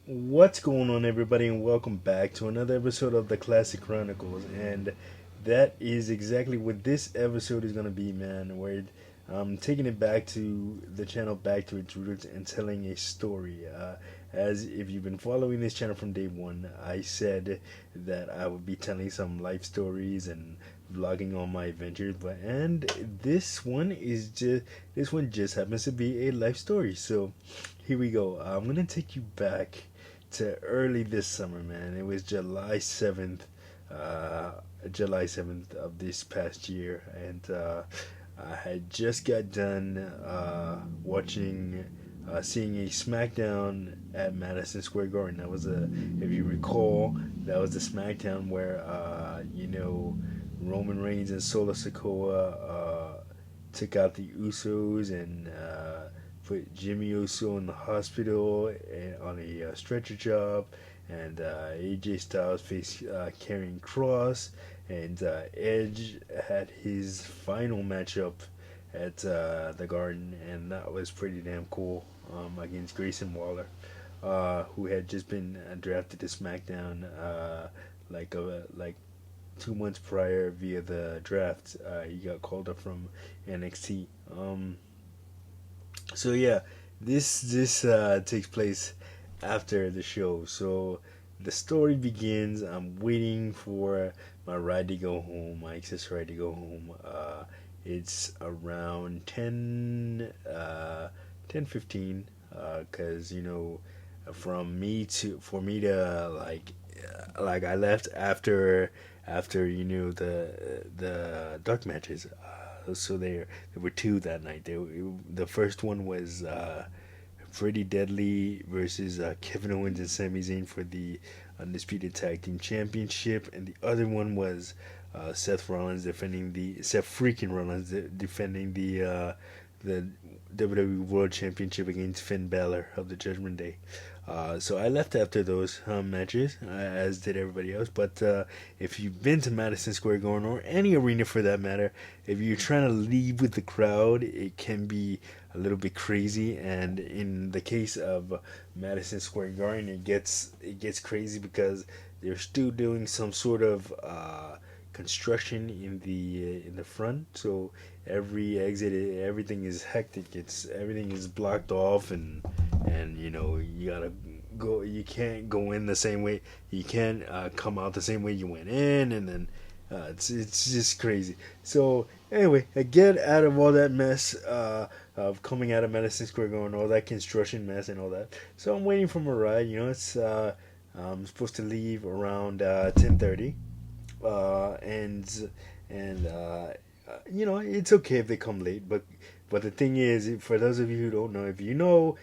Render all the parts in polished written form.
What's going on, everybody, and welcome back to another episode of the Classic Chronicles. And that is exactly what this episode is going to be, man. Where I'm taking it back to the channel, back to its roots, and telling a story. As if you've been following this channel from day one, I said that I would be telling some life stories and vlogging on my adventures. And this one just happens to be a life story. So here we go. I'm gonna take you back to early this summer, man. It was uh, July 7th of this past year, and I had just got done seeing a SmackDown at Madison Square Garden. If you recall, that was the SmackDown where Roman Reigns and Solo Sikoa took out the Usos and put Jimmy Uso in the hospital on a stretcher job, and AJ Styles faced Karrion Cross, and Edge had his final matchup at the Garden, and that was pretty damn cool against Grayson Waller, who had just been drafted to SmackDown like 2 months prior via the draft. He got called up from NXT. So yeah, this takes place after the show. So the story begins. I'm waiting for my ride to go home, my access ride to go home. It's around 10:15. Cause from me to for me to like I left after the dark matches. So there were two that night. The first one was Pretty Deadly versus Kevin Owens and Sami Zayn for the Undisputed Tag Team Championship, and the other one was Seth freaking Rollins defending the WWE World Championship against Finn Balor of the Judgment Day. So I left after those matches, as did everybody else. But if you've been to Madison Square Garden or any arena for that matter, if you're trying to leave with the crowd, it can be a little bit crazy. And in the case of Madison Square Garden, it gets crazy because they're still doing some sort of construction in the front. So every exit, everything is hectic. Everything is blocked off, and you gotta go. You can't go in the same way. You can't come out the same way you went in, and then it's just crazy. So anyway, I get out of all that mess of coming out of Madison Square Garden, all that construction mess and all that. So I'm waiting for my ride. It's I'm supposed to leave around 10:30, and it's okay if they come late, but the thing is, for those of you who don't know, if you know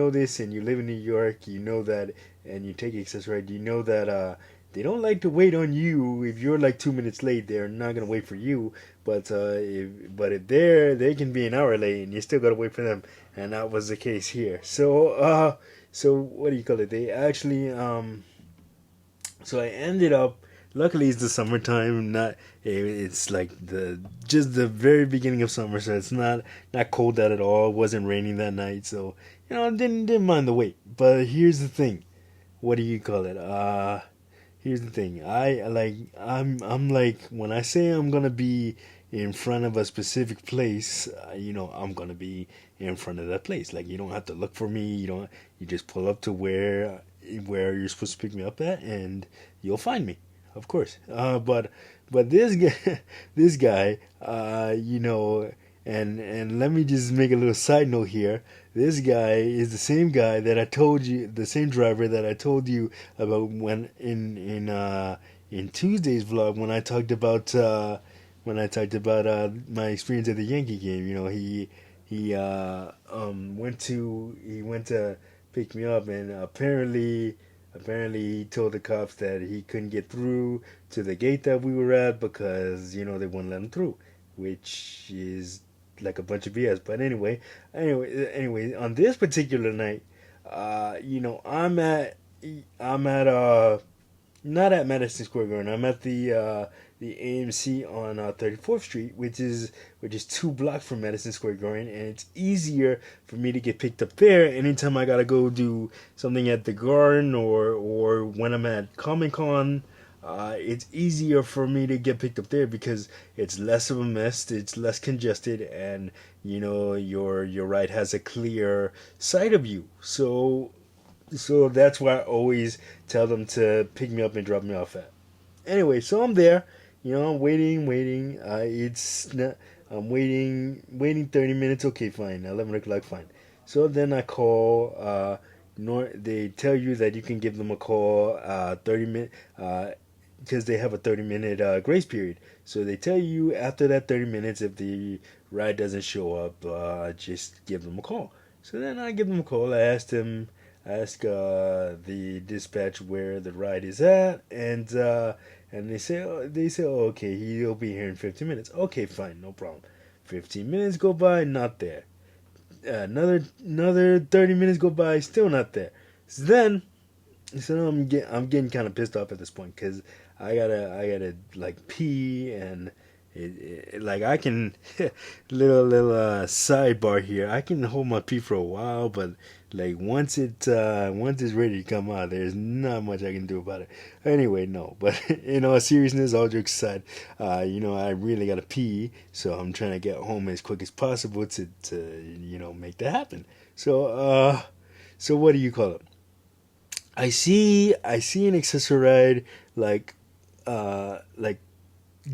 this and you live in New York, you know that, and you take access right, you know that they don't like to wait on you. If you're like 2 minutes late, they're not gonna wait for you. But if they can be an hour late, and you still gotta wait for them, and that was the case here. So what do you call it? They actually so I ended up. Luckily, it's the summertime. It's like the very beginning of summer, so it's not cold out at all. It wasn't raining that night, so I didn't mind the wait. But here's the thing. What do you call it? Here's the thing. I'm like, when I say I'm gonna be in front of a specific place, I'm gonna be in front of that place. Like, you don't have to look for me. You just pull up to where you're supposed to pick me up at, and you'll find me, of course. But this guy, this guy, and let me just make a little side note here. This guy is the same guy that I told you, the same driver that I told you about when in Tuesday's vlog, when I talked about my experience at the Yankee game. He went to pick me up, and apparently he told the cops that he couldn't get through to the gate that we were at because they wouldn't let him through, which is like a bunch of BS. But anyway, on this particular night, I'm at not at Madison Square Garden. I'm at the AMC on 34th Street, which is 2 blocks from Madison Square Garden, and it's easier for me to get picked up there anytime I gotta go do something at the Garden or when I'm at Comic Con. It's easier for me to get picked up there because it's less of a mess, it's less congested, and your ride has a clear sight of you. So that's why I always tell them to pick me up and drop me off at. Anyway, so I'm there. I'm waiting. It's not, I'm waiting 30 minutes. Okay, fine. 11 o'clock, fine. So then I call. They tell you that you can give them a call 30 minutes because they have a 30-minute grace period. So they tell you after that 30 minutes, if the ride doesn't show up, just give them a call. So then I give them a call. I ask the dispatch where the ride is at, and they say, oh, okay, he'll be here in 15 minutes. Okay, fine, no problem. 15 minutes go by, not there. Another 30 minutes go by, still not there. So I'm getting kind of pissed off at this point because I gotta like pee, and like I can little sidebar here. I can hold my pee for a while, but like once it's ready to come out, there's not much I can do about it. Anyway, no. But in all seriousness, all jokes aside, I really gotta pee, so I'm trying to get home as quick as possible to make that happen. So what do you call it? I see an accessoride like like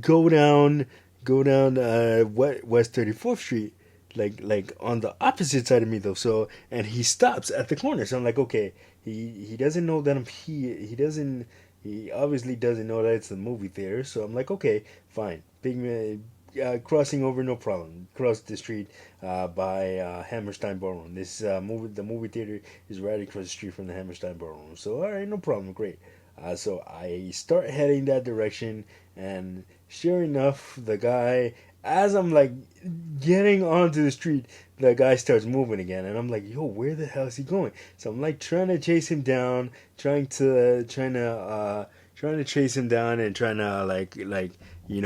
go down West 34th Street, like on the opposite side of me though. So and he stops at the corner. So I'm like, okay, he doesn't know that he obviously doesn't know that it's the movie theater. So I'm like, okay, fine, big man. Crossing over, no problem. Cross the street by Hammerstein Ballroom. The movie theater is right across the street from the Hammerstein Ballroom. So all right, no problem, great. So I start heading that direction, and sure enough, the guy, as I'm like getting onto the street, the guy starts moving again, and I'm like, yo, where the hell is he going? So I'm like trying to chase him down, trying to chase him down, and trying to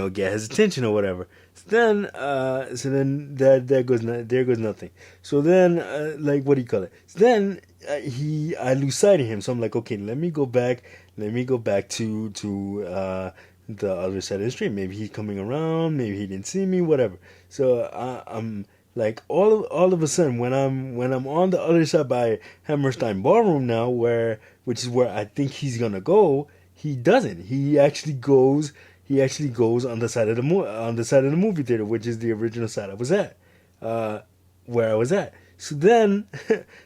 get his attention or whatever. So then there goes nothing. So then what do you call it? So then I lose sight of him. So I'm like, okay, let me go back to the other side of the street. Maybe he's coming around. Maybe he didn't see me. Whatever. So I'm like all of a sudden when I'm on the other side by Hammerstein Ballroom now, which is where I think he's gonna go. He doesn't. He actually goes. On the side of the movie theater, which is the original side I was at, where I was at. So then,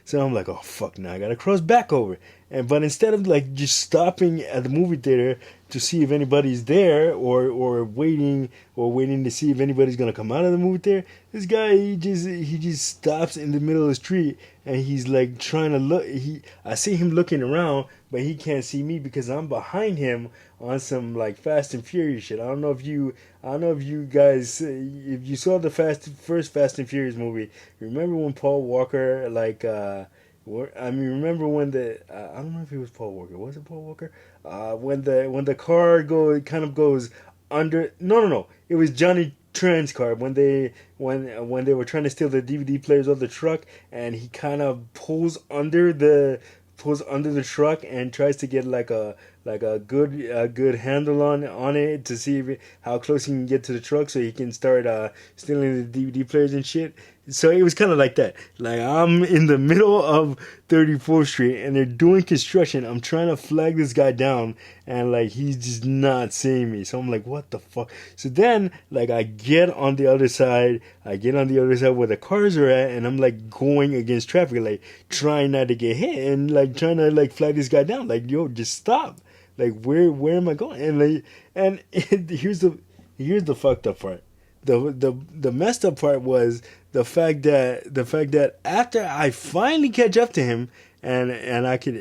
so I'm like, oh fuck, now I gotta cross back over. But instead of like just stopping at the movie theater to see if anybody's there, or waiting to see if anybody's gonna come out of the movie theater, this guy he just stops in the middle of the street, and he's like trying to look. I see him looking around, but he can't see me because I'm behind him on some like Fast and Furious shit. I don't know if you guys, if you saw the first Fast and Furious movie. Remember when Paul Walker remember when I don't know if it was Paul Walker. Was it Paul Walker? When the car goes under. No. It was Johnny Tran's car when they were trying to steal the DVD players of the truck, and he kind of pulls under the truck and tries to get like a good handle on it to see how close he can get to the truck so he can start stealing the DVD players and shit. So it was kind of like that. Like I'm in the middle of 34th Street and they're doing construction. I'm trying to flag this guy down, and like he's just not seeing me. So I'm like, what the fuck? So then like I get on the other side. where the cars are at, and I'm like going against traffic, like trying not to get hit, and like trying to like flag this guy down. Like, yo, just stop. Like where am I going? Here's the fucked up part. The messed up part was the fact that after I finally catch up to him, and I could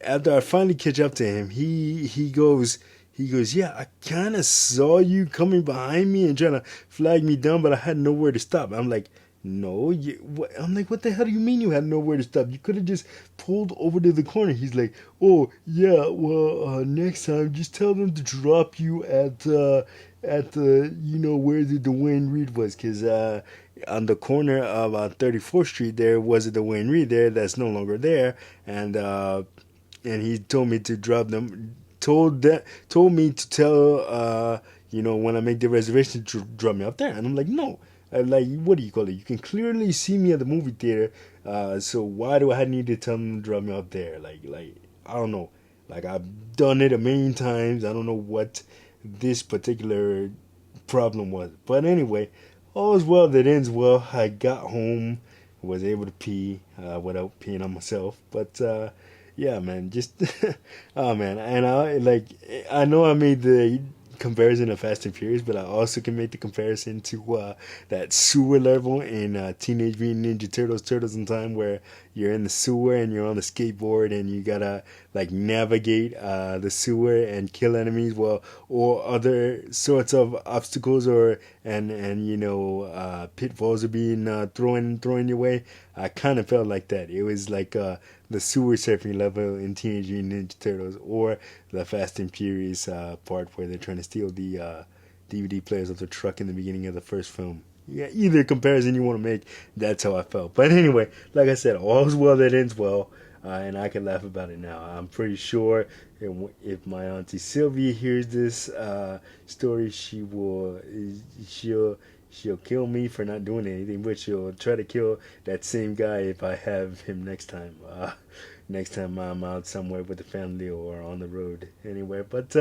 after I finally catch up to him, he goes, yeah, I kind of saw you coming behind me and trying to flag me down, but I had nowhere to stop. I'm like, no, I'm like, what the hell do you mean you had nowhere to stop? You could have just pulled over to the corner. He's like, oh yeah, well, next time just tell them to drop you at the where the Dwayne Reed was, because on the corner of 34th Street there was a Dwayne Reed there that's no longer there, and he told me to drop them. Told me to tell when I make the reservation to drop me up there, and I'm like, no. Like, what do you call it? You can clearly see me at the movie theater, so why do I need to tell them to drop me up there? Like I don't know. Like, I've done it a million times. I don't know what this particular problem was, but anyway, all is well that ends well. I got home, was able to pee without peeing on myself, but yeah, man, just oh man, and I know I made the comparison of Fast and Furious, but I also can make the comparison to that sewer level in Teenage Mutant Ninja Turtles: Turtles in Time, where you're in the sewer and you're on the skateboard and you gotta like navigate the sewer and kill enemies, well, or other sorts of obstacles or and pitfalls are being thrown your way. I kind of felt like that. It was like the sewer surfing level in Teenage Mutant Ninja Turtles, or the Fast and Furious part where they're trying to steal the DVD players of the truck in the beginning of the first film. Yeah, either comparison you want to make, that's how I felt. But anyway, like I said, all's well that ends well, and I can laugh about it now. I'm pretty sure if my auntie Sylvia hears this story, she'll she'll kill me for not doing anything, but she'll try to kill that same guy if I have him next time. Next time I'm out somewhere with the family or on the road. Anyway, but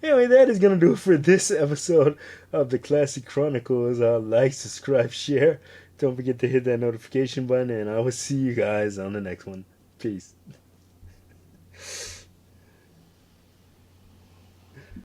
anyway, that is gonna do it for this episode of the Classic Chronicles. Like, subscribe, share. Don't forget to hit that notification button, and I will see you guys on the next one. Peace.